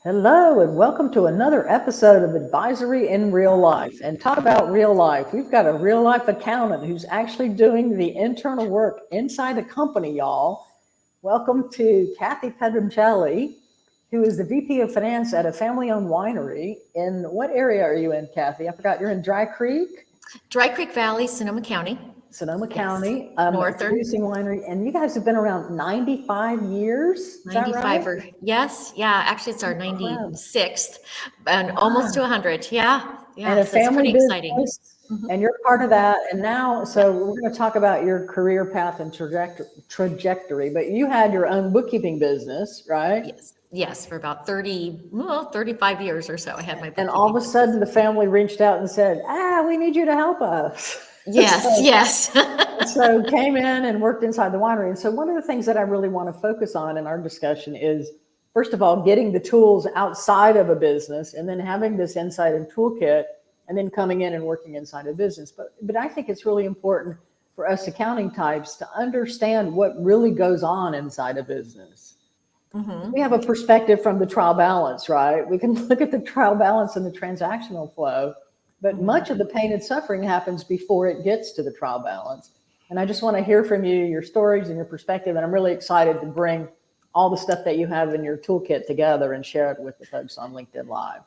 Hello, and welcome to another episode of Advisory in Real Life. And talk about real life. We've got a real life accountant who's actually doing the internal work inside a company, y'all. Welcome to Cathy Pedroncelli, who is the VP of Finance at a family owned winery. In what area are you in, Cathy? I forgot. You're in Dry Creek? Dry Creek Valley, Sonoma County. Sonoma Yes. County, Northern. producing winery. And you guys have been around 95 years? Is 95 that right? or yes. Yeah. Actually, it's our Incredible. 96th and almost to 100. Yeah. Yeah. And a So it's family pretty exciting. business, and you're part of that. And now, so we're going to talk about your career path and trajectory. But you had your own bookkeeping business, right? Yes. Yes. For about 35 years or so, I had my And all of a bookkeeping sudden, the business. family reached out and said, we need you to help us. Yes. Yes. So came in and worked inside the winery. And so one of the things that I really want to focus on in our discussion is, first of all, getting the tools outside of a business and then having this insight and toolkit and then coming in and working inside a business. But I think it's really important for us accounting types to understand what really goes on inside a business. We have a perspective from the trial balance, right? We can look at the trial balance and the transactional flow, but much of the pain and suffering happens before it gets to the trial balance. And I just want to hear from you, your stories and your perspective. And I'm really excited to bring all the stuff that you have in your toolkit together and share it with the folks on LinkedIn Live.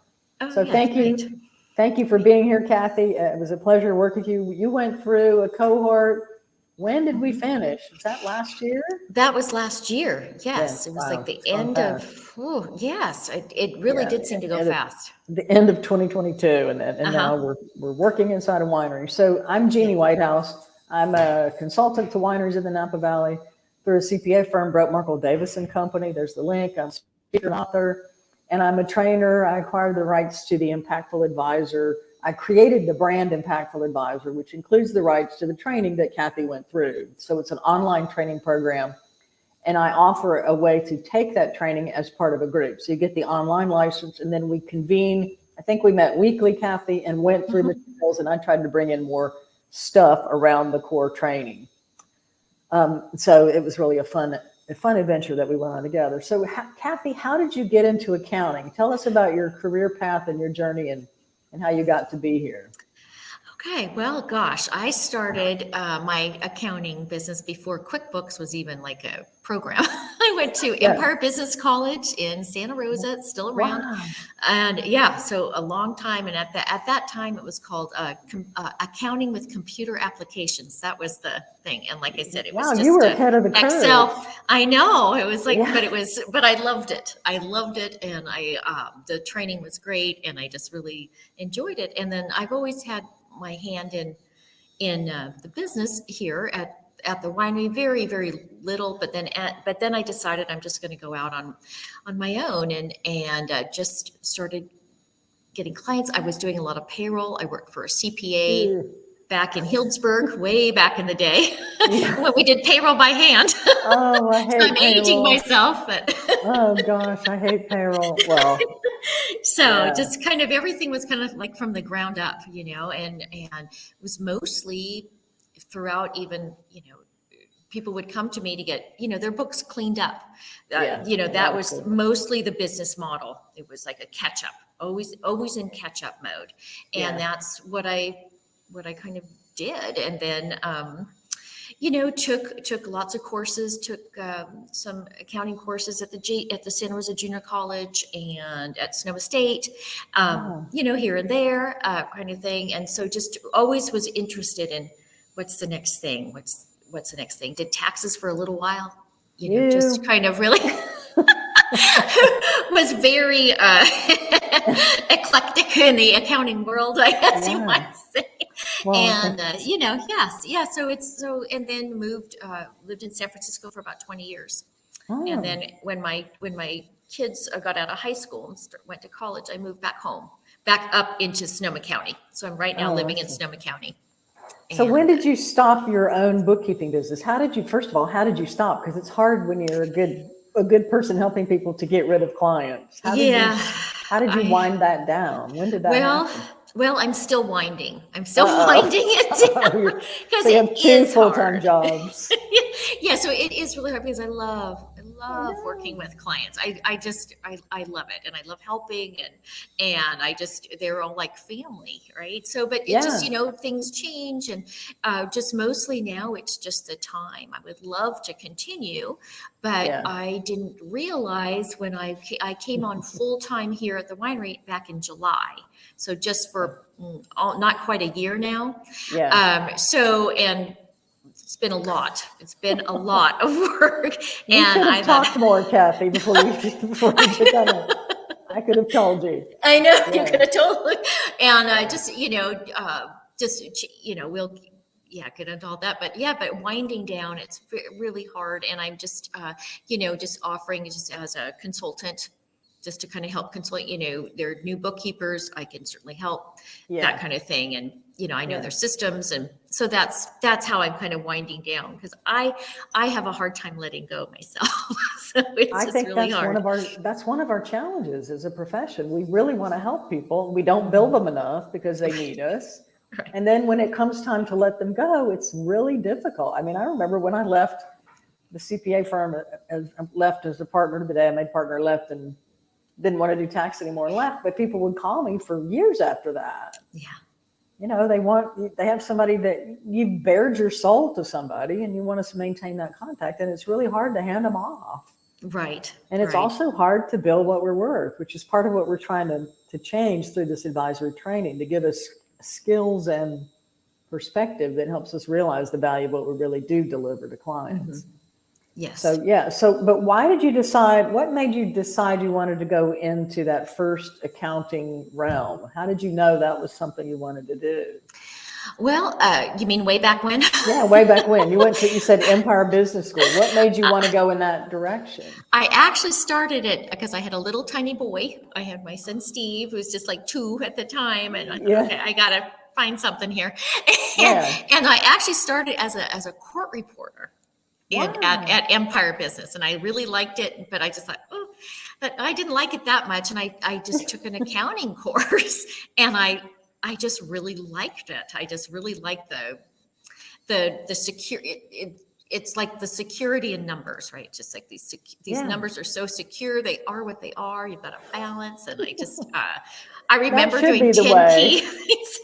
So yeah, thank you. great. Thank you for being here, Cathy. It was a pleasure to work with you. You went through a cohort. When did we finish? Was that last year? That was last year. Yes. Yes. It was Wow. like the It's gone end fast. of, yes, it really Yeah, did seem to go end of, fast. the end of 2022, and now Uh-huh. we're working inside a winery. So I'm Jeannie Whitehouse. I'm a consultant to wineries in the Napa Valley through a CPA firm, Brett Markle Davis and Company. There's the link. I'm a speaker and author, and I'm a trainer. I acquired the rights to the Impactful Advisor. I created the brand Impactful Advisor, which includes the rights to the training that Cathy went through. So it's an online training program. And I offer a way to take that training as part of a group. So you get the online license, and then we convene. I think we met weekly, Cathy, and went through materials, and I tried to bring in more stuff around the core training. So it was really a fun adventure that we went on together. So Cathy, how did you get into accounting? Tell us about your career path and your journey and how you got to be here. Okay, well, gosh, I started my accounting business before QuickBooks was even like a program. I went to Empire Business College in Santa Rosa, it's still around, Wow. and yeah, so a long time. And at that time, it was called accounting with computer applications. That was the thing. And like I said, it was Wow, just you were ahead of the curve. Excel. I know it was like, Yeah. but I loved it. I loved it, and the training was great, and I just really enjoyed it. And then I've always had my hand in the business here at the winery, very little, but then I decided I'm just going to go out on my own and just started getting clients. I was doing a lot of payroll. I worked for a CPA back in Healdsburg, way back in the day, when we did payroll by hand. Oh, I hate I'm payroll. aging myself, but Oh gosh, I hate payroll. Well, so yeah. just kind of everything was kind of like from the ground up, and it was mostly throughout, even, people would come to me to get, their books cleaned up. That was mostly the business model. It was like a catch up, always in catch up mode. And that's what I kind of did. And then, took lots of courses, took some accounting courses at the Santa Rosa Junior College and at Sonoma State, here and there, kind of thing. And so just always was interested in what's the next thing, what's the next thing. Did taxes for a little while, just kind of really was very eclectic in the accounting world, I guess you might say. Well, and and then lived in San Francisco for about 20 years. And then when my kids got out of high school and went to college, I moved back up into Sonoma County. So I'm right now living in Sonoma County. So when did you stop your own bookkeeping business? First of all, how did you stop? Because it's hard when you're a good person helping people to get rid of clients. How did you wind that down? When did that happen? Well, I'm still winding. Winding it down because so you have two full-time jobs. Yeah, so it is really hard because I love love working with clients. I love it, and I love helping, and they're all like family, right? So, but it just, Yeah. things change, and just mostly now it's just the time. I would love to continue, but Yeah. I didn't realize when I came on full time here at the winery back in July. So just for not quite a year now. Yeah. And it's been a lot. It's been a lot of work. We And should have I've had, talked more, Kathy, before you took on it. I could have told you. I know you Yeah. could have totally, and we'll, get into all that, but winding down, it's really hard. And I'm just, just offering just as a consultant, just to kind of help consult, their new bookkeepers, I can certainly help, Yeah. that kind of thing. And, I know Yeah. their systems. And so that's how I'm kind of winding down, because I have a hard time letting go myself. So it's I just think really that's hard. that's one of our challenges as a profession. We really want to help people. We don't bill them enough because they need us. Right. And then when it comes time to let them go, it's really difficult. I mean, I remember when I left the CPA firm, left as a partner today, I made partner, left, and didn't want to do tax anymore and left. But people would call me for years after that. Yeah. They have somebody that you've bared your soul to somebody and you want to maintain that contact. And it's really hard to hand them off. Right. And it's right. also hard to build what we're worth, which is part of what we're trying to change through this advisory training, to give us skills and perspective that helps us realize the value of what we really do deliver to clients. Yes. So, yeah. So, but why did you decide, what made you decide you wanted to go into that first accounting realm? How did you know that was something you wanted to do? Well, you mean way back when? Yeah, way back when. You said Empire Business School. What made you want to go in that direction? I actually started it because I had a little tiny boy. I had my son Steve, who was just like 2 at the time, and I thought, Yeah. okay, I gotta find something here. Yeah. And I actually started as a court reporter Wow. at Empire Business, and I really liked it. But I just thought, but I didn't like it that much, and I just took an accounting course, and I just really liked it. I just really liked the secure. It's like the security in numbers, right? Just like these Yeah. numbers are so secure. They are what they are. You've got a balance, and I just I remember should doing be the 10 way. keys.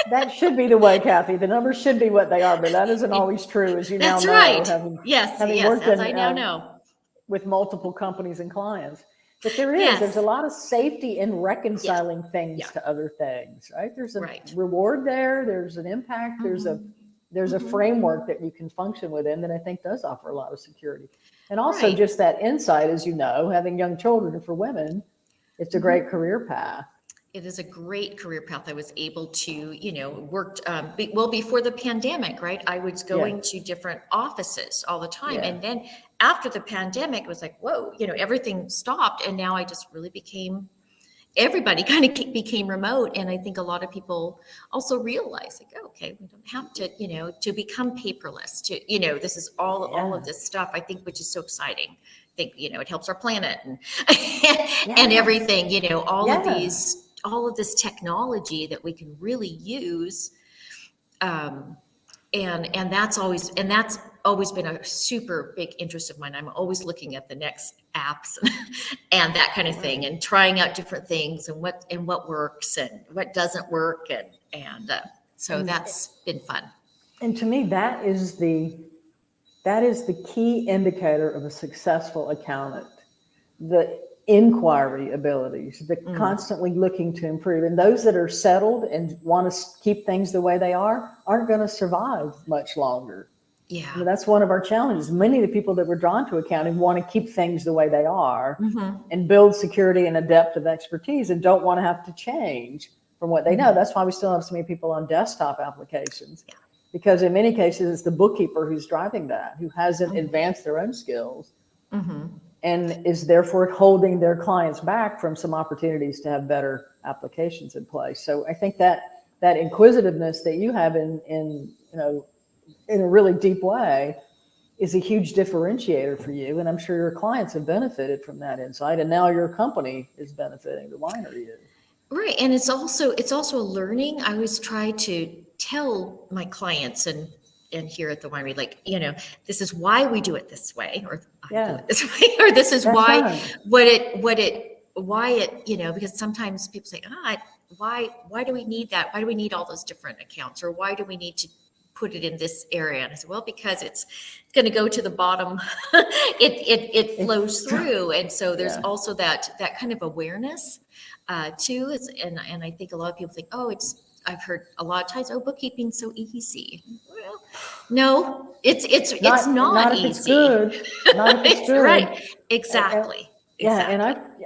That should be the way, Kathy. The numbers should be what they are, but that isn't always true, as you now That's know, right. having Yes, worked as in, I now know. with multiple companies and clients. But there's Yes. a lot of safety in reconciling things Yeah. to other things, right? There's a Right. reward there. There's an impact. There's a framework that you can function within that I think does offer a lot of security. And also Right. just that insight, as you know, having young children for women, it's a great career path. It is a great career path. I was able to, worked, before the pandemic, right? I was going to different offices all the time. Yeah. And then after the pandemic, it was like, whoa, everything stopped. And now I just really everybody kind of became remote. And I think a lot of people also realize, like, okay, we don't have to, to become paperless, this is all of this stuff, I think, which is so exciting. I think, it helps our planet and, and everything, all of this technology that we can really use. And that's always been a super big interest of mine. I'm always looking at the next apps and that kind of thing, and trying out different things and what works and what doesn't work. So that's been fun. And to me, that is the key indicator of a successful accountant. The inquiry abilities, the constantly looking to improve. And those that are settled and want to keep things the way they are aren't going to survive much longer. Yeah. I mean, that's one of our challenges. Many of the people that were drawn to accounting want to keep things the way they are and build security and a depth of expertise, and don't want to have to change from what they know. That's why we still have so many people on desktop applications, because in many cases it's the bookkeeper who's driving that, who hasn't advanced their own skills. And is therefore holding their clients back from some opportunities to have better applications in place. So I think that inquisitiveness that you have in a really deep way is a huge differentiator for you. And I'm sure your clients have benefited from that insight. And now your company is benefiting, the winery is. Right. And it's also a learning. I always try to tell my clients and and here at the winery, like, this is why we do it this way, or I do Yeah. it this way, or this is That's why, right. why it, because sometimes people say, why do we need that? Why do we need all those different accounts? Or why do we need to put it in this area? And I said, well, because it's going to go to the bottom. It flows through. And so there's Yeah. also that kind of awareness too. And I think a lot of people think, I've heard a lot of times, bookkeeping's so easy. Well, no, it's not if easy. it's good. Not if it's good. Right. Exactly. Yeah, Exactly. and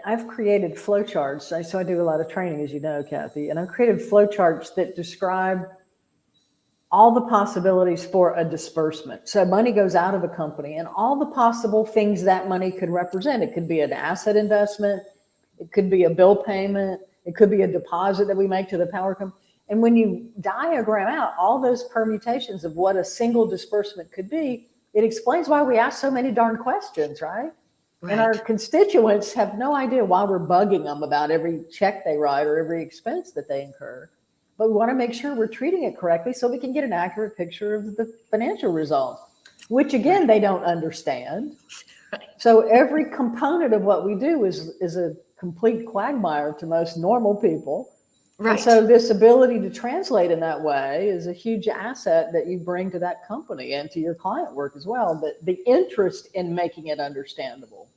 I've created flowcharts. So I do a lot of training, as you know, Cathy, and I've created flowcharts that describe all the possibilities for a disbursement. So money goes out of a company and all the possible things that money could represent. It could be an asset investment. It could be a bill payment. It could be a deposit that we make to the power company. And when you diagram out all those permutations of what a single disbursement could be, it explains why we ask so many darn questions, right? And our constituents have no idea why we're bugging them about every check they write or every expense that they incur. But we want to make sure we're treating it correctly so we can get an accurate picture of the financial results, which again, they don't understand. So every component of what we do is a complete quagmire to most normal people. Right. And so this ability to translate in that way is a huge asset that you bring to that company and to your client work as well. But the interest in making it understandable,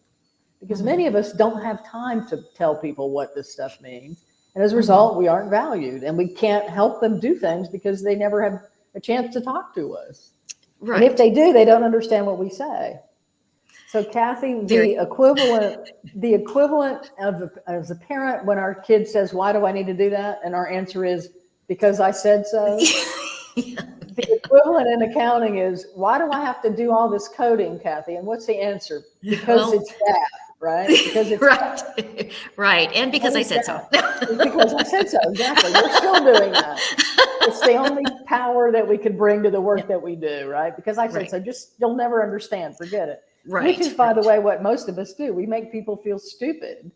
because many of us don't have time to tell people what this stuff means. And as a result, we aren't valued and we can't help them do things because they never have a chance to talk to us. Right. And if they do, they don't understand what we say. So Cathy, the equivalent of as a parent, when our kid says, why do I need to do that? And our answer is, because I said so. The equivalent in accounting is, why do I have to do all this coding, Cathy? And what's the answer? Because it's that, right? Because it's right. Right. And because I said so. Because I said so, exactly. We're still doing that. It's the only power that we could bring to the work that we do, right? Because I said so, you'll never understand, forget it. Right. Which is, by the way, what most of us do. We make people feel stupid.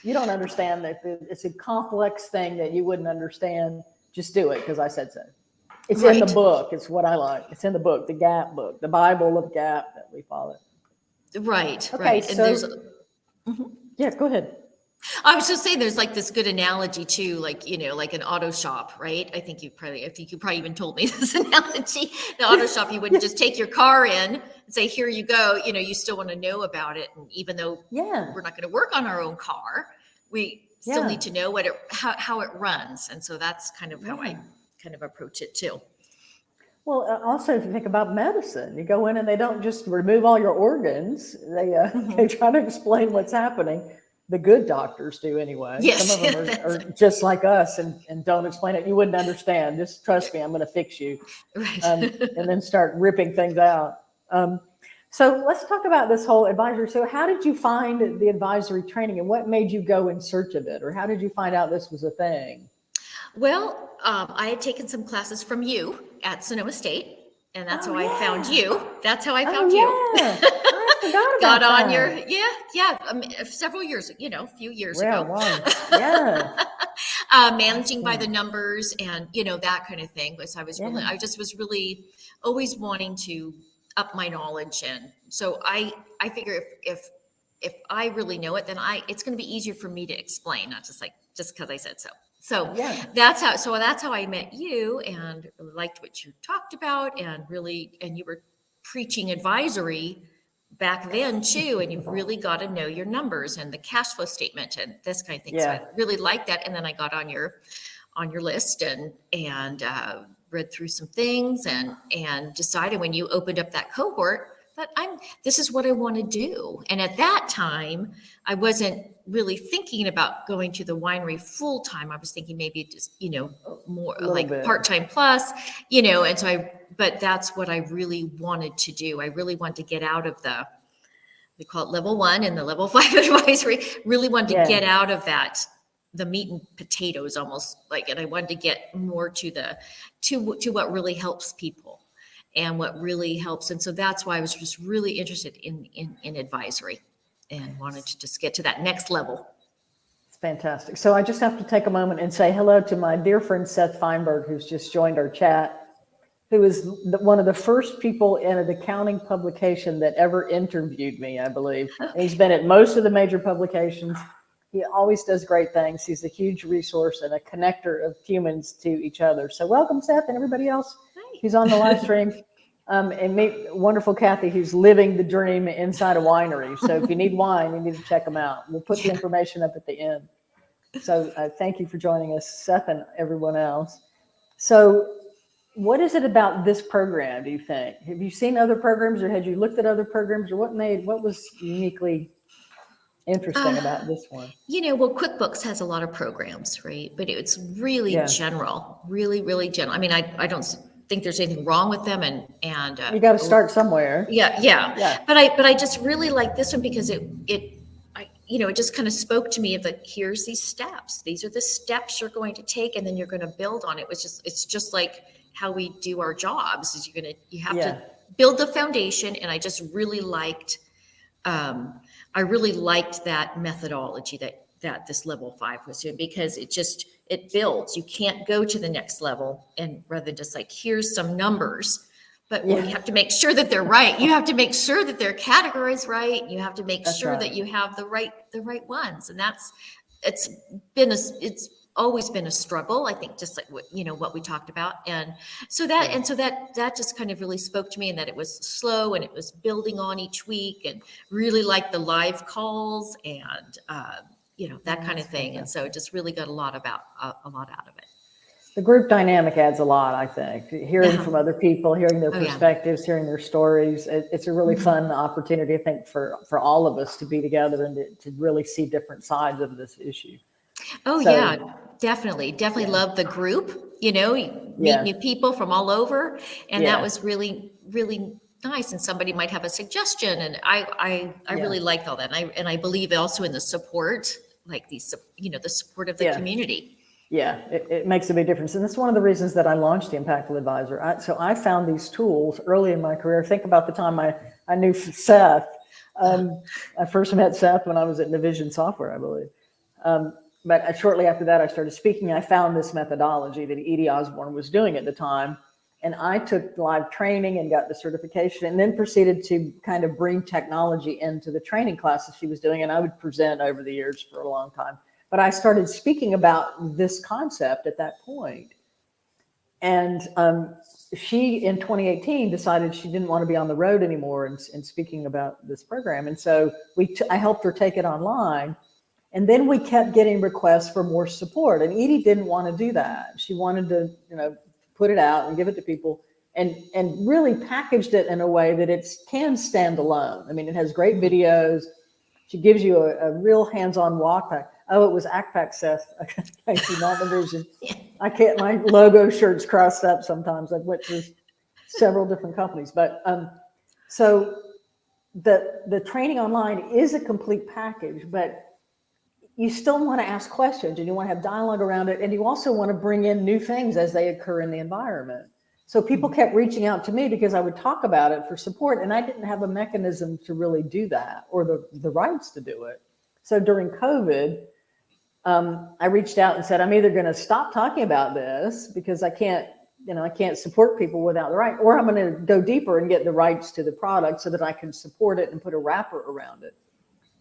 You don't understand that it's a complex thing that you wouldn't understand. Just do it because I said so. It's in the book. It's what I like. It's in the book, the GAAP book, the Bible of GAAP that we follow. Right. Okay, right. so, yeah, go ahead. I was just saying, there's like this good analogy too, like, like an auto shop, right? I think you probably even told me this analogy. The auto shop, you wouldn't just take your car in and say, here you go. You still want to know about it. And even though we're not going to work on our own car, we still need to know how it runs. And so that's kind of how I kind of approach it too. Well, also, if you think about medicine, you go in and they don't just remove all your organs. They try to explain what's happening. The good doctors do anyway. Yes. Some of them are just like us and don't explain it. You wouldn't understand. Just trust me, I'm going to fix you. Right. And then start ripping things out. So let's talk about this whole advisory. So how did you find the advisory training and what made you go in search of it? Or how did you find out this was a thing? Well, I had taken some classes from you at Sonoma State. And that's how I found you. That's how I found you. I forgot about Got on that. your, several years, a few years ago. Managing by the numbers and, that kind of thing. But I just was really always wanting to up my knowledge. And so I figure if I really know it, then it's going to be easier for me to explain, not just because I said so. So that's how I met you and liked what you talked about and you were preaching advisory back then too. And you've really got to know your numbers and the cash flow statement and this kind of thing. So I really liked that. And then I got on your list and read through some things and decided when you opened up that cohort that this is what I want to do. And at that time, I wasn't really thinking about going to the winery full time. I was thinking maybe just, more like part-time plus, and so but that's what I really wanted to do. I really wanted to get out of we call it level 1 and the level 5 advisory, really wanted to get out of that, the meat and potatoes almost and I wanted to get more to what really helps people. And what really helps. And so that's why I was just really interested in advisory and wanted to just get to that next level. It's fantastic. So I just have to take a moment and say hello to my dear friend, Seth Feinberg, who's just joined our chat. who was one of the first people in an accounting publication that ever interviewed me, I believe. And he's been at most of the major publications. He always does great things. He's a huge resource and a connector of humans to each other. So welcome, Seth, and everybody else who's on the live stream. And meet wonderful Cathy, who's living the dream inside a winery. So if you need wine, you need to check them out. We'll put the information up at the end. So thank you for joining us, Seth, and everyone else. So what is it about this program, do you think? Have you seen other programs, or had you looked at other programs, or what was uniquely interesting about this one? Well, QuickBooks has a lot of programs, right? But it's really general, really, really general. I mean, I don't think there's anything wrong with them, and you got to start somewhere. Yeah. But I just really like this one because it just kind of spoke to me of here's these steps. These are the steps you're going to take, and then you're going to build on it. It's just like how we do our jobs. Is you have to build the foundation, and I just really liked. I really liked that methodology that this level 5 was doing, because it builds. You can't go to the next level and rather than just here's some numbers, but you have to make sure that they're right. You have to make sure that their category is right. You have to make sure that you have the right ones. And it's always been a struggle, I think, just like what we talked about. And so that just kind of really spoke to me, and that it was slow and it was building on each week, and really like the live calls and that kind of thing. And so it just really got a lot out of it. The group dynamic adds a lot, I think. Hearing from other people, hearing their perspectives, hearing their stories. It's a really fun opportunity, I think, for all of us to be together and to really see different sides of this issue. Definitely love the group. You meet new people from all over, and that was really, really nice. And somebody might have a suggestion, and I really liked all that. And I believe also in the support, the support of the community. Yeah, it makes a big difference. And that's one of the reasons that I launched the Impactful Advisor. So I found these tools early in my career. Think about the time I knew Seth. I first met Seth when I was at Navision Software, I believe. But shortly after that, I started speaking. I found this methodology that Edie Osborne was doing at the time. And I took live training and got the certification, and then proceeded to kind of bring technology into the training classes she was doing. And I would present over the years for a long time. But I started speaking about this concept at that point. And she, in 2018, decided she didn't want to be on the road anymore and speaking about this program. And so I helped her take it online. And then we kept getting requests for more support. And Edie didn't want to do that. She wanted to, put it out and give it to people, and really packaged it in a way that it can stand alone. I mean, it has great videos. She gives you a real hands-on walk back. Oh, it was ACPAC, Seth. Thank you, not the vision. I can't, my logo shirt's crossed up sometimes. I've went through several different companies. But so the training online is a complete package, but you still want to ask questions, and you want to have dialogue around it. And you also want to bring in new things as they occur in the environment. So people kept reaching out to me because I would talk about it for support, and I didn't have a mechanism to really do that, or the rights to do it. So during COVID, I reached out and said, I'm either going to stop talking about this because I can't support people without the right, or I'm going to go deeper and get the rights to the product so that I can support it and put a wrapper around it.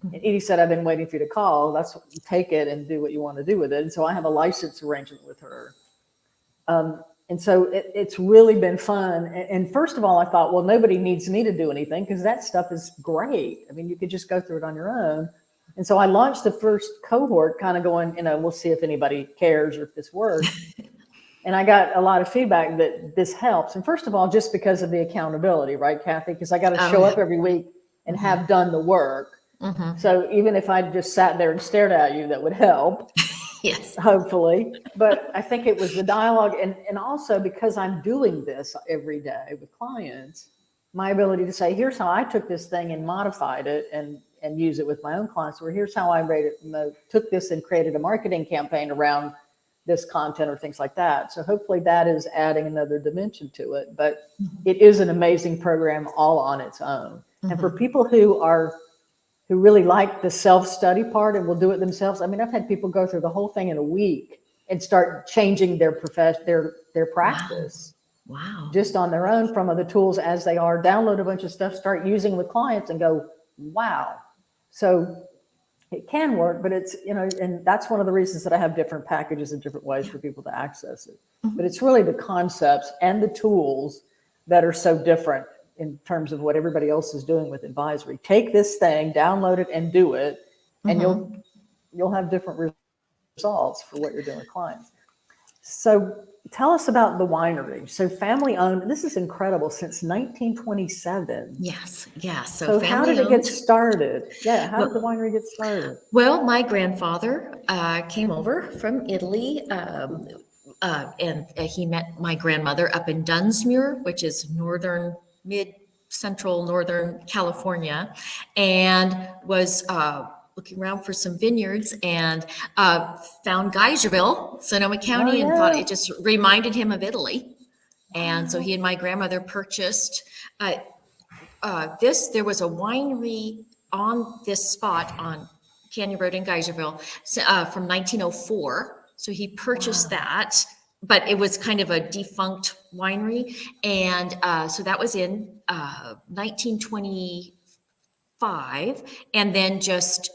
And Edie said, I've been waiting for you to call. That's what you take it and do what you want to do with it. And so I have a license arrangement with her. And so it's really been fun. And first of all, I thought, well, nobody needs me to do anything because that stuff is great. I mean, you could just go through it on your own. And so I launched the first cohort kind of going, we'll see if anybody cares or if this works. And I got a lot of feedback that this helps. And first of all, just because of the accountability, right, Cathy? Because I got to show up every week and have done the work. Mm-hmm. So even if I just sat there and stared at you, that would help. Yes. Hopefully. But I think it was the dialogue. And also because I'm doing this every day with clients, my ability to say, here's how I took this thing and modified it and use it with my own clients, or here's how I took this and created a marketing campaign around this content or things like that. So hopefully that is adding another dimension to it. But it is an amazing program all on its own. Mm-hmm. And for people who really like the self-study part and will do it themselves. I mean, I've had people go through the whole thing in a week and start changing their practice. Wow. just on their own from other tools as they are, download a bunch of stuff, start using with clients and go, wow. So it can work, but it's, and that's one of the reasons that I have different packages and different ways for people to access it. But it's really the concepts and the tools that are so different in terms of what everybody else is doing with advisory. Take this thing, download it and do it, and you'll have different results for what you're doing with clients. So tell us about the winery. So family owned, this is incredible, since 1927. Yes. So how did it get started? Yeah, how did the winery get started? Well, my grandfather came over from Italy, and he met my grandmother up in Dunsmuir, which is central northern California, and was looking around for some vineyards and found Geyserville, Sonoma County, and thought it just reminded him of Italy. And so he and my grandmother purchased this. There was a winery on this spot on Canyon Road in Geyserville from 1904. So he purchased that, but it was kind of a defunct winery. And so that was in 1925, and then just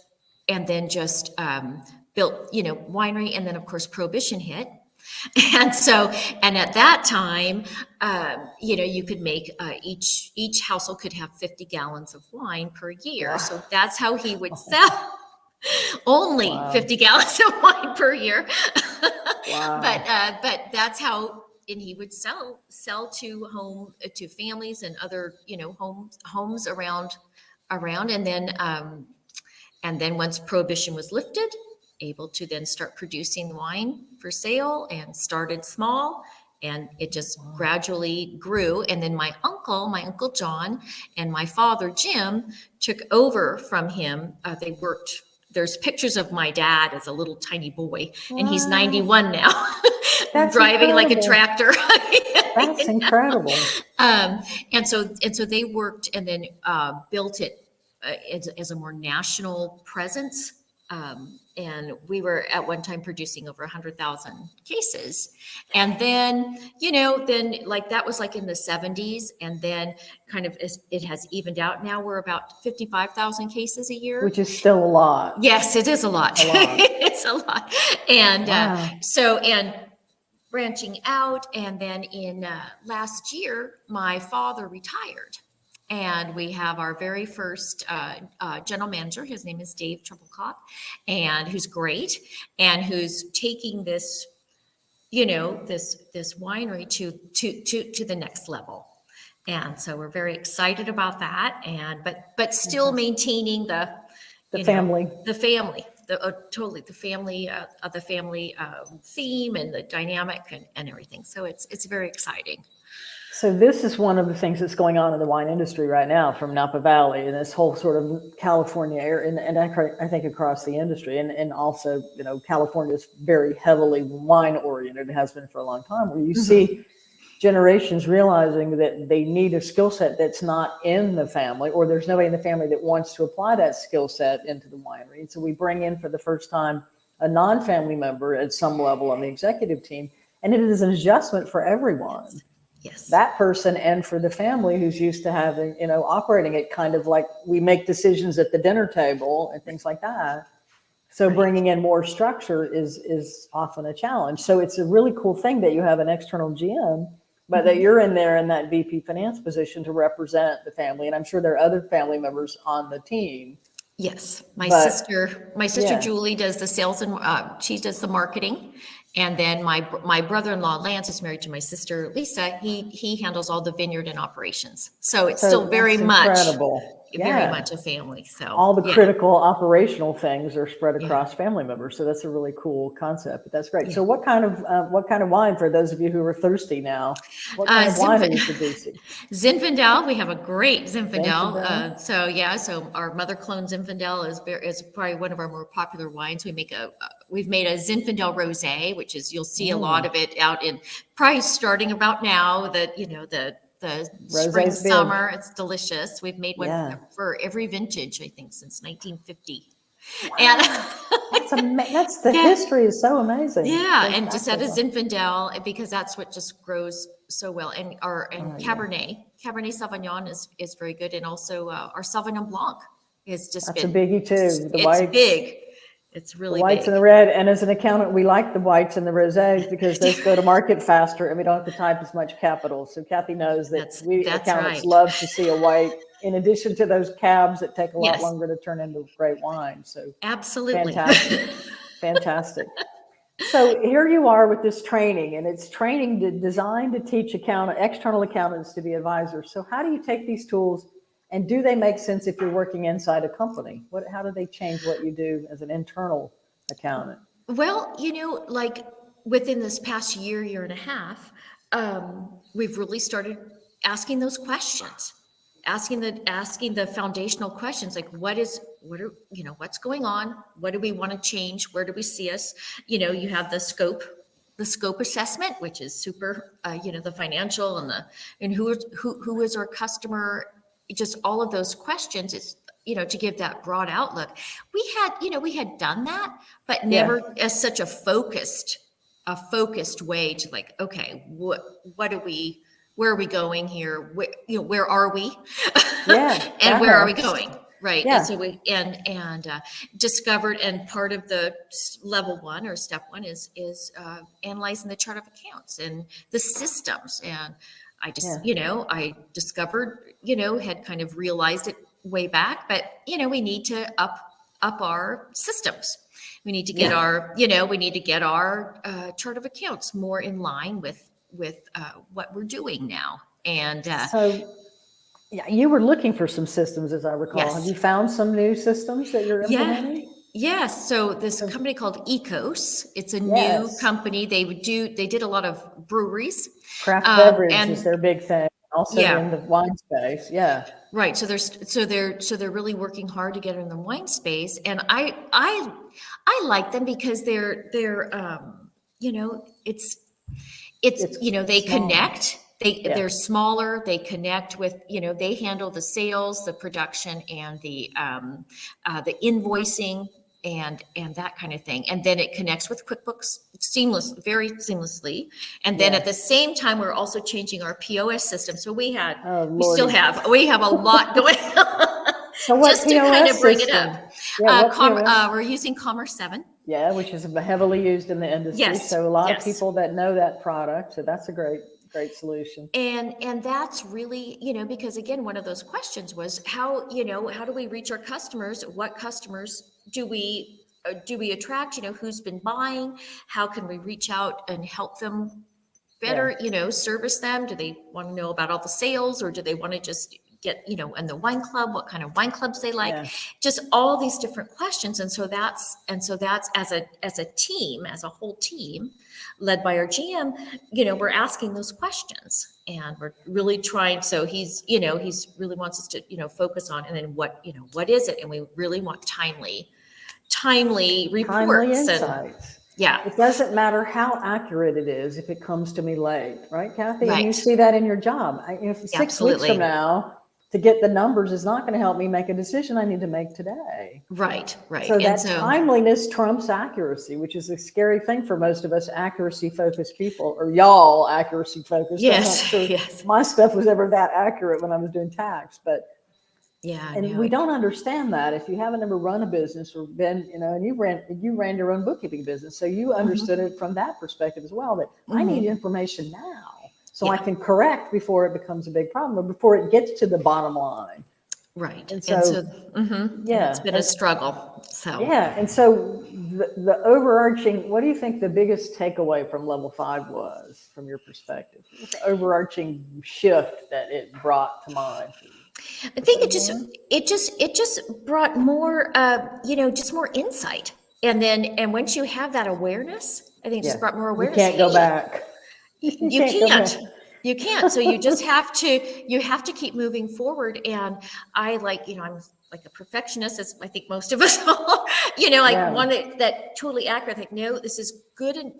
built, winery. And then of course Prohibition hit. And at that time, you could make each household could have 50 gallons of wine per year. Wow. So that's how he would sell only 50 gallons of wine per year. Wow. But that's how, and he would sell to families and other, homes around. And then once Prohibition was lifted, able to then start producing wine for sale, and started small, and it just gradually grew. And then my uncle John, and my father Jim took over from him. They worked. There's pictures of my dad as a little tiny boy, and he's 91 now, driving incredible. Like a tractor. That's incredible. And so they worked, and then built it as a more national presence. And we were at one time producing over 100,000 cases. And then, like that was like in the 70s. And then kind of it has evened out. Now we're about 55,000 cases a year. Which is still a lot. Yes, it is a lot. It's a lot. And and branching out. And then in last year, my father retired. And we have our very first general manager. His name is Dave Triplecott, and who's great, and who's taking this, this winery to the next level. And so we're very excited about that. And but still maintaining the family, the family theme and the dynamic and everything. So it's very exciting. So this is one of the things that's going on in the wine industry right now, from Napa Valley and this whole sort of California area, and I think across the industry, and also, California is very heavily wine oriented. It has been for a long time, where you see generations realizing that they need a skill set that's not in the family, or there's nobody in the family that wants to apply that skill set into the winery. And so we bring in for the first time a non-family member at some level on the executive team, and it is an adjustment for everyone. Yes. That person, and for the family who's used to having, operating it kind of like we make decisions at the dinner table and things like that. So bringing in more structure is often a challenge. So it's a really cool thing that you have an external GM, but that you're in there in that VP finance position to represent the family. And I'm sure there are other family members on the team. Yes. My sister Julie does the sales, and she does the marketing. And then my brother-in-law Lance is married to my sister Lisa. He handles all the vineyard and operations. So it's still very much a family. So all the critical operational things are spread across family members. So that's a really cool concept. But that's great. Yeah. So what kind of wine, for those of you who are thirsty now? What kind of wine are you producing? Zinfandel. We have a great Zinfandel. So our mother clone Zinfandel is probably one of our more popular wines. We've made a Zinfandel rosé, which is, you'll see a lot of it out in, probably starting about now, the spring, summer. It's delicious. We've made one for every vintage, I think, since 1950. And That's the yeah, history is so amazing. yeah, Goes and back just so at a far. Zinfandel because that's what just grows so well. And Oh, yeah. Cabernet Sauvignon is very good, and also our Sauvignon Blanc has just That's a been biggie too. The it's whites, big, it's the really whites big. and the red. And as an accountant, we like the whites and the rosés because those go to market faster and we don't have to type as much capital. So Kathy knows that we That's accountants right. love to see a white in addition to those cabs that take a lot Yes, longer to turn into great wine. So absolutely. fantastic. Fantastic. So here you are with this training, and it's training designed to teach external accountants to be advisors. So how do you take these tools, and do they make sense if you're working inside a company? How do they change what you do as an internal accountant? Well, like within this past year and a half, we've really started asking those questions, asking the foundational questions, like what's going on? What do we want to change? Where do we see us? You have the scope assessment, which is super, the financial and who is our customer, just all of those questions. It's, to give that broad outlook. We had done that, but Yeah. never as such a focused way to like, okay, where are we going here? Where are we? Yeah. And That where are we helps. going? Right. Yeah. And so discovered, and part of the level one or step one is analyzing the chart of accounts and the systems. And I just, Yeah. I discovered, had kind of realized it way back, but we need to up our systems. We need to get our chart of accounts more in line with what we're doing now. And So yeah, you were looking for some systems, as I recall. Have yes, you found some new systems that you're yeah. implementing? Yes. So this So, company called Ecos, it's a new yes. company. They did a lot of breweries. Craft beverage is And their big thing. Also yeah, in the wine space. Yeah. right. So they're really working hard to get in the wine space. And I like them because it's It's they small. connect. Yeah. They're smaller. They connect with, they handle the sales, the production, and the invoicing and that kind of thing. And then it connects with QuickBooks very seamlessly. And then at the Yes. same time, we're also changing our POS system. So we Oh, Lordy. have a lot going on. So what Just to kind POS of bring it up. system? Yeah, what POS? We're using Commerce 7. Yeah, which is heavily used in the industry. Yes, So a lot of yes. people that know that product. So that's a great solution. And that's really, because again, one of those questions was how do we reach our customers? What customers do we attract? Who's been buying? How can we reach out and help them better, service them? Do they want to know about all the sales, or do they want to just get, in the wine club, what kind of wine clubs they like? Yeah. Just all these different questions. And so that's as a team, as a whole team, led by our GM, we're asking those questions, and we're really trying. So he's really wants us to, focus on, and then what is it? And we really want timely reports. Insights. Yeah. It doesn't matter how accurate it is if it comes to me late, right, Kathy? And you Right. see that in your job. If 6 weeks from Absolutely. now to get the numbers is not going to help me make a decision I need to make today. Right. So And that timeliness trumps accuracy, which is a scary thing for most of us accuracy-focused people, or y'all accuracy-focused. Yes. I'm not sure Yes. my stuff was ever that accurate when I was doing tax, but Yeah. and we don't understand that. If you haven't ever run a business or been, and you ran your own bookkeeping business, so you understood it from that perspective as well. That I need information now, so I can correct before it becomes a big problem or before it gets to the bottom line. Right. And so it's been a struggle. So and so the overarching. What do you think the biggest takeaway from level 5 was, from your perspective? What's the overarching shift that it brought to mind? I think it just brought more, just more insight. And once you have that awareness, I think it just brought more awareness. You can't go back. You can't. You can't. So you just have to keep moving forward. And I'm like a perfectionist, as I think most of us are, one that totally accurate. Like, no, this is good. And,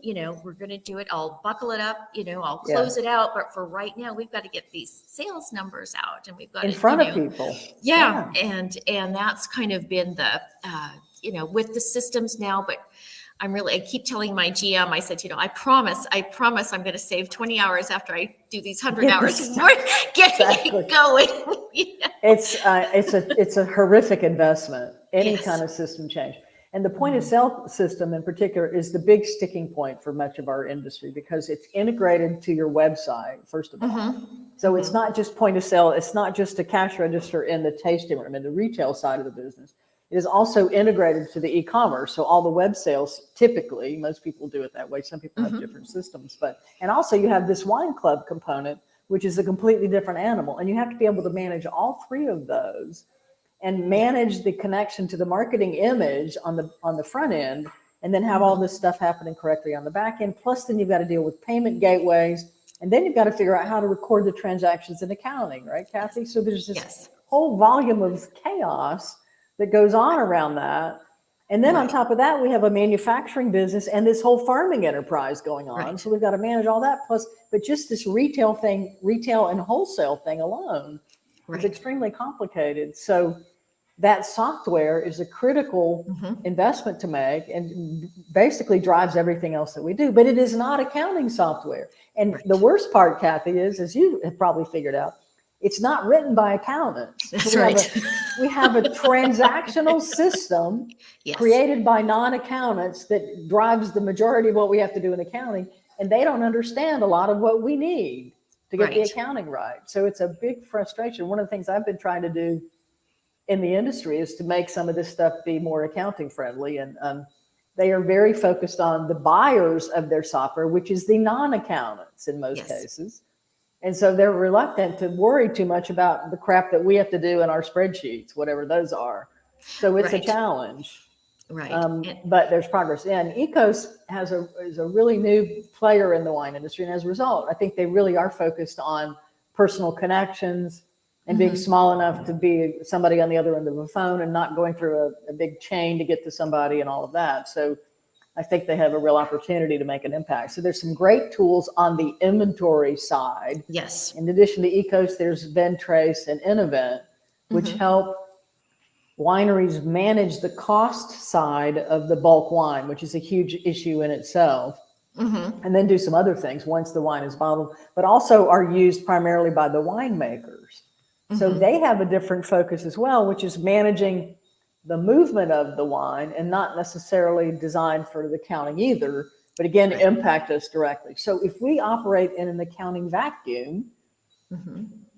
we're going to do it. I'll buckle it up, I'll close it out. But for right now, we've got to get these sales numbers out, and we've got in front of people. Yeah. And that's kind of been with the systems now, but I keep telling my GM, I said, I promise I'm going to save 20 hours after I do these 100 hours work getting it going. It's a horrific investment, any Yes. kind of system change. And the point of sale system in particular is the big sticking point for much of our industry because it's integrated to your website, first of all. So it's not just point of sale. It's not just a cash register in the tasting room, in the retail side of the business. It is also integrated to the e-commerce. So all the web sales, typically, most people do it that way. Some people have different systems, and also you have this wine club component, which is a completely different animal. And you have to be able to manage all three of those and manage the connection to the marketing image on the front end, and then have all this stuff happening correctly on the back end. Plus, then you've got to deal with payment gateways, and then you've got to figure out how to record the transactions in accounting, right, Cathy? So there's this whole volume of chaos that goes on around that. And then on top of that, we have a manufacturing business and this whole farming enterprise going on. So we've got to manage all that. Plus, but just this retail and wholesale thing alone is extremely complicated. So that software is a critical investment to make and basically drives everything else that we do. But it is not accounting software. And the worst part, Cathy, is, as you have probably figured out, it's not written by accountants. That's so right. We have a transactional system created by non-accountants that drives the majority of what we have to do in accounting. And they don't understand a lot of what we need to get the accounting right. So it's a big frustration. One of the things I've been trying to do in the industry is to make some of this stuff be more accounting friendly. And they are very focused on the buyers of their software, which is the non-accountants in most cases. And so they're reluctant to worry too much about the crap that we have to do in our spreadsheets, whatever those are. So it's a challenge. But there's progress. And Ecos is a really new player in the wine industry. And as a result, I think they really are focused on personal connections and being small enough to be somebody on the other end of a phone and not going through a big chain to get to somebody and all of that. So I think they have a real opportunity to make an impact. So there's some great tools on the inventory side. Yes. In addition to Ecos, there's Ventrace and Innovent, which help wineries manage the cost side of the bulk wine, which is a huge issue in itself. And then do some other things once the wine is bottled, but also are used primarily by the winemakers. So they have a different focus as well, which is managing the movement of the wine and not necessarily designed for the accounting either, but again, impact us directly. So if we operate in an accounting vacuum,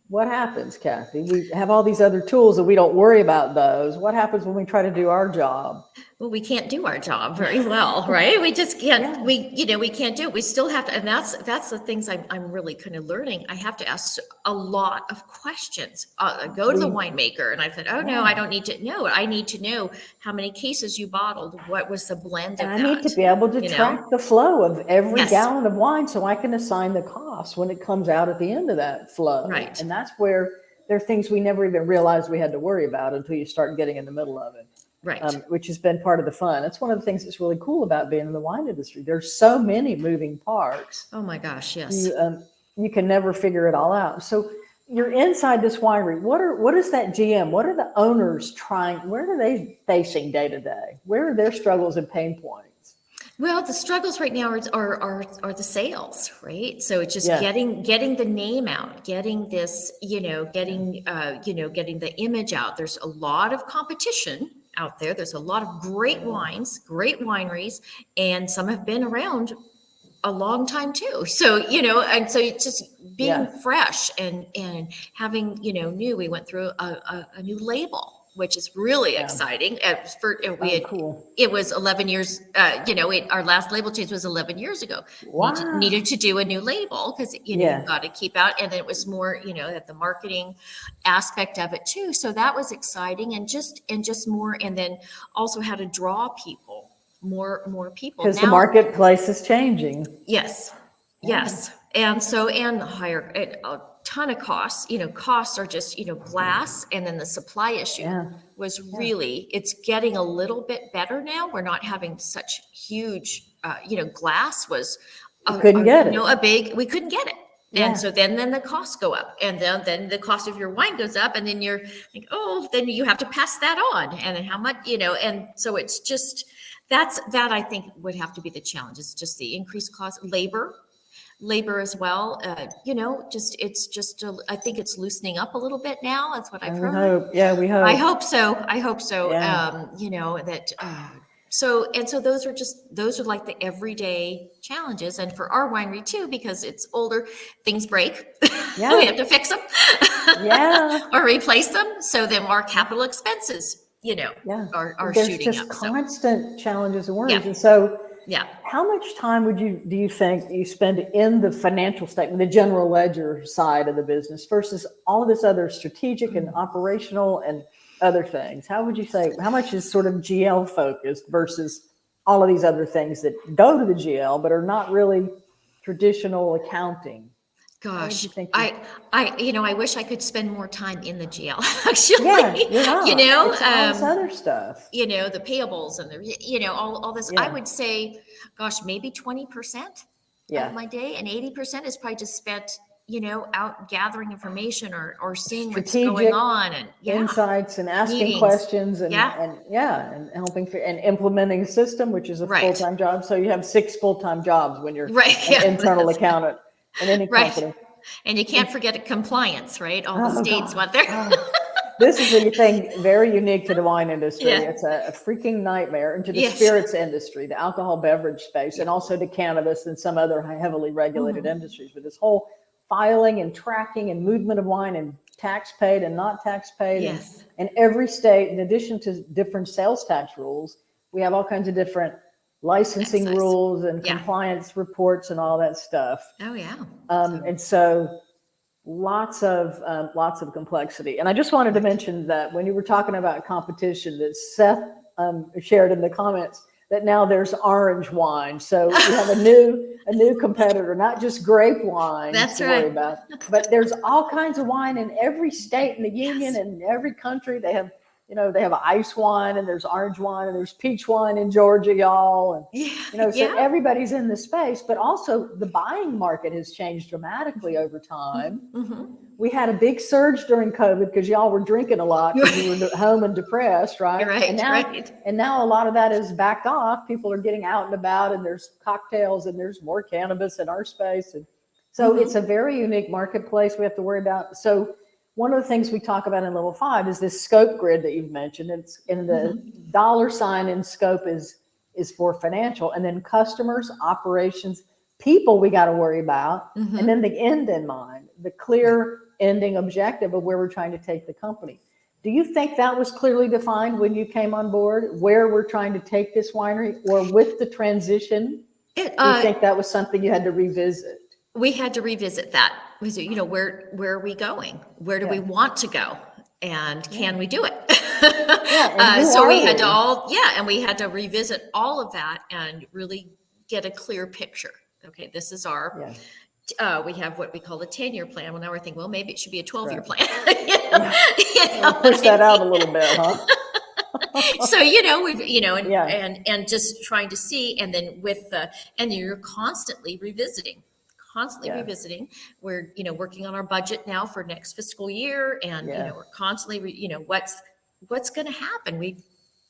what happens, Cathy? We have all these other tools and we don't worry about those. What happens when we try to do our job? Well, we can't do our job very well, right? We just can't, we can't do it. We still have to, and that's the things I'm really kind of learning. I have to ask a lot of questions. I go to the winemaker and I said, oh no, I don't need to know. I need to know how many cases you bottled. What was the blend of that? I need to be able to track the flow of every gallon of wine so I can assign the cost when it comes out at the end of that flow. Right. And that's where there are things we never even realized we had to worry about until you start getting in the middle of it. Right. Which has been part of the fun. That's one of the things that's really cool about being in the wine industry. There's so many moving parts. Oh my gosh, yes. You can never figure it all out. So you're inside this winery. What is that GM? What are the owners trying? Where are they facing day to day? Where are their struggles and pain points? Well, the struggles right now are the sales, right? So it's just getting the name out, getting this, getting the image out. There's a lot of competition out there. There's a lot of great wines, great wineries, and some have been around a long time too. So, and so it's just being fresh and having, new, we went through a new label, which is really exciting. It was 11 years, our last label change was 11 years ago. Wow. Needed to do a new label because, you've got to keep out. And then it was more, at the marketing aspect of it too. So that was exciting and just more, and then also how to draw people, more people. Because the marketplace is changing. Yes. Yes. And so, and higher, a ton of costs, costs are just, glass. And then the supply issue was really, it's getting a little bit better now. We're not having such huge, glass was, we couldn't get it. we couldn't get it. And so then the costs go up, and then the cost of your wine goes up, and then you're like, oh, then you have to pass that on, and then how much, and so it's just, that I think would have to be the challenge. It's just the increased cost, labor as well. I think it's loosening up a little bit now. That's what I've heard. We hope. I hope so. Yeah. So those are like the everyday challenges. And for our winery too, because it's older, things break. Yeah. We have to fix them. Yeah. Or replace them. So then our capital expenses, are There's shooting just up. constant challenges and worries. Yeah. And so Yeah. how much time do you think you spend in the financial statement, the general ledger side of the business versus all of this other strategic and operational and other things? How would you say, how much is sort of GL focused versus all of these other things that go to the GL but are not really traditional accounting? Gosh, I wish I could spend more time in the GL actually. Yeah, you're not. It's all this other stuff. The payables and all this. Yeah. I would say, gosh, maybe 20% of my day, and 80% is probably just spent, out gathering information or seeing what's going on, and insights and asking meetings. Questions and helping and implementing a system, which is a full-time job. So you have 6 full-time jobs when you're an internal accountant in any company. And you can't forget compliance, right? All the states want there. This is a thing very unique to the wine industry. Yeah. It's a freaking nightmare, and to the spirits industry, the alcohol beverage space, and also to cannabis and some other heavily regulated industries. But this whole filing and tracking and movement of wine and tax paid and not tax paid. And every state, in addition to different sales tax rules, we have all kinds of different licensing rules and compliance reports and all that stuff. Oh yeah. And so lots of complexity. And I just wanted to mention that when you were talking about competition, that Seth shared in the comments that now there's orange wine. So you have a new competitor, not just grape wine to worry about, but there's all kinds of wine in every state in the union and every country. They have ice wine, and there's orange wine, and there's peach wine in Georgia, y'all. And, so everybody's in the space, but also the buying market has changed dramatically over time. We had a big surge during COVID because y'all were drinking a lot because you were home and depressed, right? And now a lot of that is backed off. People are getting out and about, and there's cocktails and there's more cannabis in our space. And so it's a very unique marketplace we have to worry about. So one of the things we talk about in level 5 is this scope grid that you've mentioned. It's in the dollar sign in scope is for financial, and then customers, operations, people we got to worry about, and then the end in mind, the clear ending objective of where we're trying to take the company. Do you think that was clearly defined when you came on board, where we're trying to take this winery, or with the transition, do you think that was something you had to revisit? We had to revisit that. Where are we going? Where do we want to go? And can we do it? So we had to revisit all of that and really get a clear picture. Okay, this is our, we have what we call a 10-year plan. Well, now we're thinking, well, maybe it should be a 12-year plan. Push that out a little bit, huh? So, we've, and just trying to see, and then and you're constantly revisiting. We're, working on our budget now for next fiscal year, and, we're constantly, what's going to happen.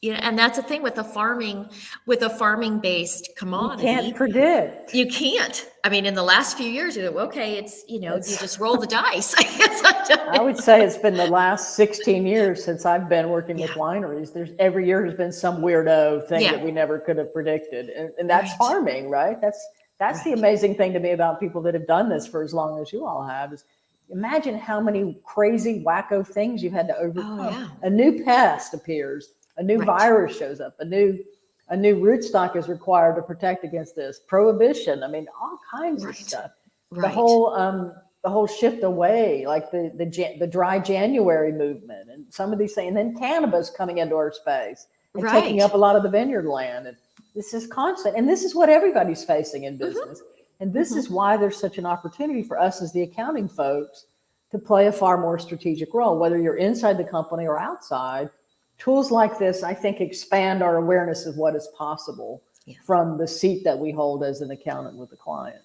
And that's the thing with a farming based commodity. You can't predict. You can't. I mean, in the last few years, it's, you just roll the dice. I would say it's been the last 16 years since I've been working with wineries. Every year has been some weirdo thing that we never could have predicted. And that's farming, right? That's the amazing thing to me about people that have done this for as long as you all have, is imagine how many crazy wacko things you had to overcome. A new pest appears, a new virus shows up, a new rootstock is required to protect against this, prohibition. I mean, all kinds of stuff. The whole shift away, like the dry January movement, and some of these things, and then cannabis coming into our space and taking up a lot of the vineyard land. And this is constant, and this is what everybody's facing in business. And this is why there's such an opportunity for us as the accounting folks to play a far more strategic role, whether you're inside the company or outside. Tools like this, I think, expand our awareness of what is possible from the seat that we hold as an accountant with the client.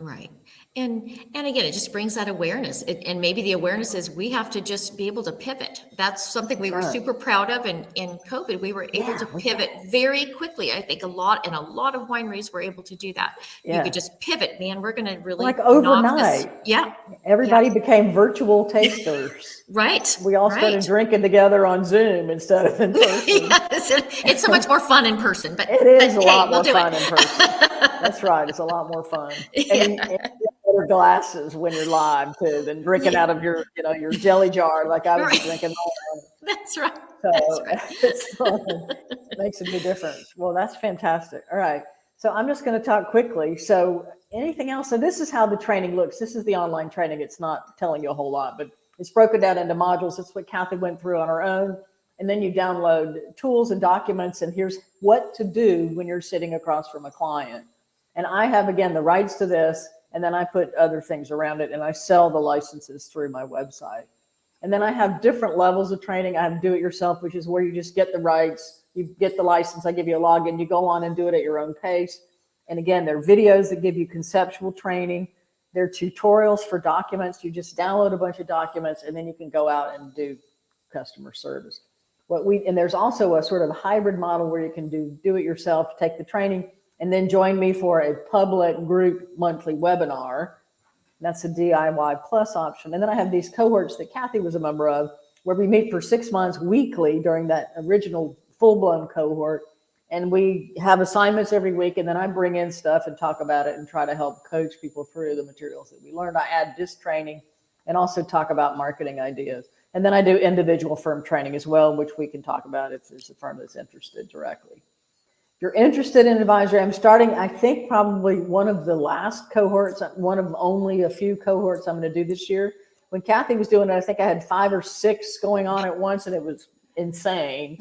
Right. And again, it just brings that awareness. And maybe the awareness is we have to just be able to pivot. That's something we That's were right. super proud of in COVID. We were able to Yeah, we pivot very quickly. I think a lot of wineries were able to do that. You could yeah. just pivot, man. We're going to really Like knock this. overnight, Yeah. Yeah. everybody became virtual tasters. Right. We all started Right. drinking together on Zoom instead of in person. Yes. It's so much more fun in person, It but is a hey, lot we'll more do it. fun in person. That's right. It's a lot more fun. And you Yeah. get better glasses when you're live too than drinking Yeah. out of your, your jelly jar like I would be Right. drinking. That's right. That's So right. it's fun. Makes a big difference. Well, that's fantastic. All right. So I'm just going to talk quickly. So anything else? So this is how the training looks. This is the online training. It's not telling you a whole lot, but it's broken down into modules. That's what Cathy went through on her own. And then you download tools and documents, and here's what to do when you're sitting across from a client. And I have, again, the rights to this, and then I put other things around it, and I sell the licenses through my website. And then I have different levels of training. I have do it yourself, which is where you just get the rights, you get the license, I give you a login, you go on and do it at your own pace. And again, there are videos that give you conceptual training. There are tutorials for documents. You just download a bunch of documents and then you can go out and do customer service. And there's also a sort of hybrid model where you can do it yourself, take the training, and then join me for a public group monthly webinar. That's a DIY plus option. And then I have these cohorts that Cathy was a member of, where we meet for 6 months weekly during that original full-blown cohort. And we have assignments every week. And then I bring in stuff and talk about it and try to help coach people through the materials that we learned. I add disc training and also talk about marketing ideas. And then I do individual firm training as well, which we can talk about if there's a firm that's interested directly. You're interested in advisory, I'm starting, I think, probably one of the last cohorts, one of only a few cohorts I'm going to do this year. When Cathy was doing it, I think I had 5 or 6 going on at once, and it was insane.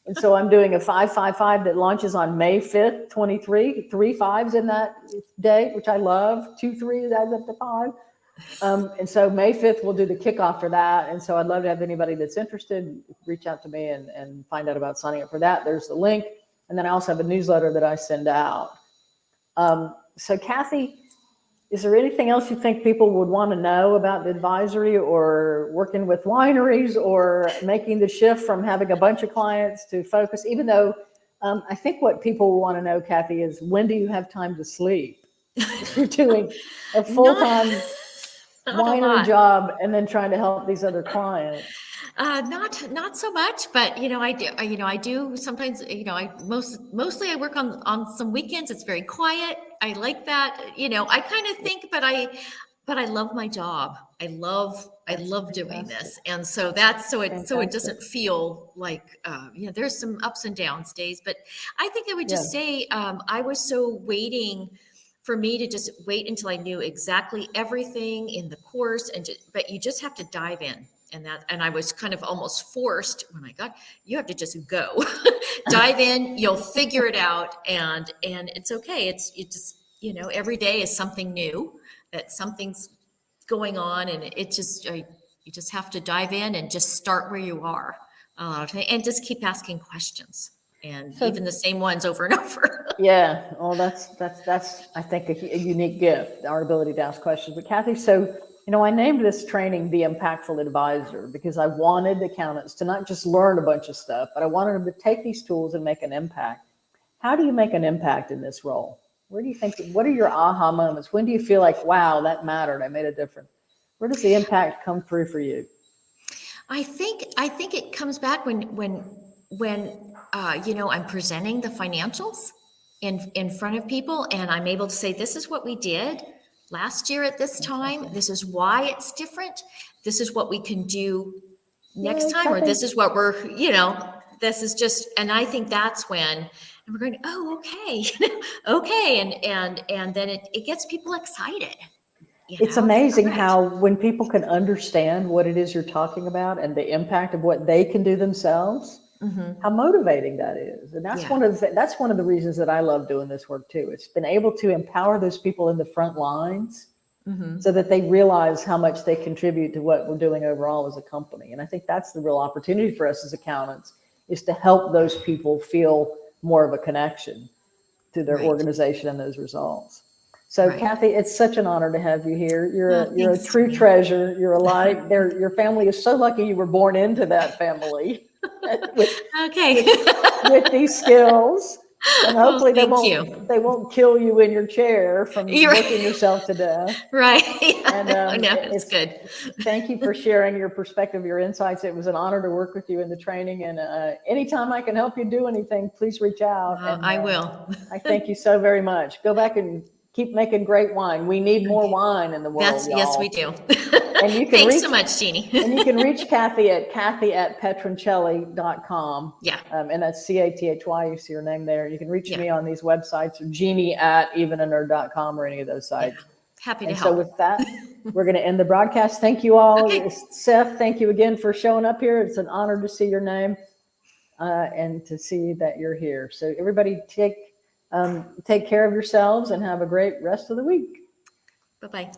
And so I'm doing a 5-5-5 that launches on May 5th, 23, 3 5s in that day, which I love. 2 3s adds up to 5. And so May 5th, we'll do the kickoff for that. And so I'd love to have anybody that's interested, reach out to me and find out about signing up for that. There's the link. And then I also have a newsletter that I send out. So Cathy, is there anything else you think people would want to know about the advisory or working with wineries or making the shift from having a bunch of clients to focus? Even though I think what people want to know, Cathy, is when do you have time to sleep? You're doing a Not, full-time not a winery lot. job and then trying to help these other clients. Not so much, but I do sometimes, mostly I work on some weekends. It's very quiet. I like that. I kind of think, but I love my job. I love doing this. And so it doesn't feel like, there's some ups and downs days, but I think I would just say, I was so waiting for me to just wait until I knew exactly everything in the course but you just have to dive in. And I was kind of almost forced when I got, you have to just go dive in, you'll figure it out. And it's okay. It's just, every day is something new, that something's going on. And you just have to dive in and just start where you are and just keep asking questions and even the same ones over and over. Yeah, well, that's I think a unique gift, our ability to ask questions. But Cathy, so I named this training the Impactful Advisor because I wanted accountants to not just learn a bunch of stuff, but I wanted them to take these tools and make an impact. How do you make an impact in this role? Where do you think? What are your aha moments? When do you feel like, wow, that mattered? I made a difference. Where does the impact come through for you? I think it comes back when I'm presenting the financials in front of people, and I'm able to say, this is what we did last year at this time. This is why it's different. This is what we can do next time, or this is what this is just. And I think that's when we're going, oh, okay, okay, and then it gets people excited. It's amazing how when people can understand what it is you're talking about and the impact of what they can do themselves, how motivating that is. And that's one of the reasons that I love doing this work too. It's been able to empower those people in the front lines so that they realize how much they contribute to what we're doing overall as a company. And I think that's the real opportunity for us as accountants, is to help those people feel more of a connection to their organization and those results. So Right. Cathy, it's such an honor to have you here. Oh, You're a thanks, true Jeannie. treasure. You're a light. Your family is so lucky you were born into that family with, Okay. with these skills. And Oh, hopefully thank you. they won't kill you in your chair from You're working yourself to death. right. And No, it's good. thank you for sharing your perspective, your insights. It was an honor to work with you in the training. And anytime I can help you do anything, please reach out. And I will. I thank you so very much. Go back and keep making great wine. We need more wine in the world, Yes, y'all. we do. And you can Thanks reach so much, Jeannie. and you can reach Cathy at Pedroncelli.com. Yeah. And that's Cathy. You see your name there. You can reach Yeah. me on these websites, or Jeannie at evenanerd.com, or any of those sites. Happy to And so help. with that, we're going to end the broadcast. Thank you all. Okay. Seth, thank you again for showing up here. It's an honor to see your name and to see that you're here. So everybody take care of yourselves and have a great rest of the week. Bye-bye.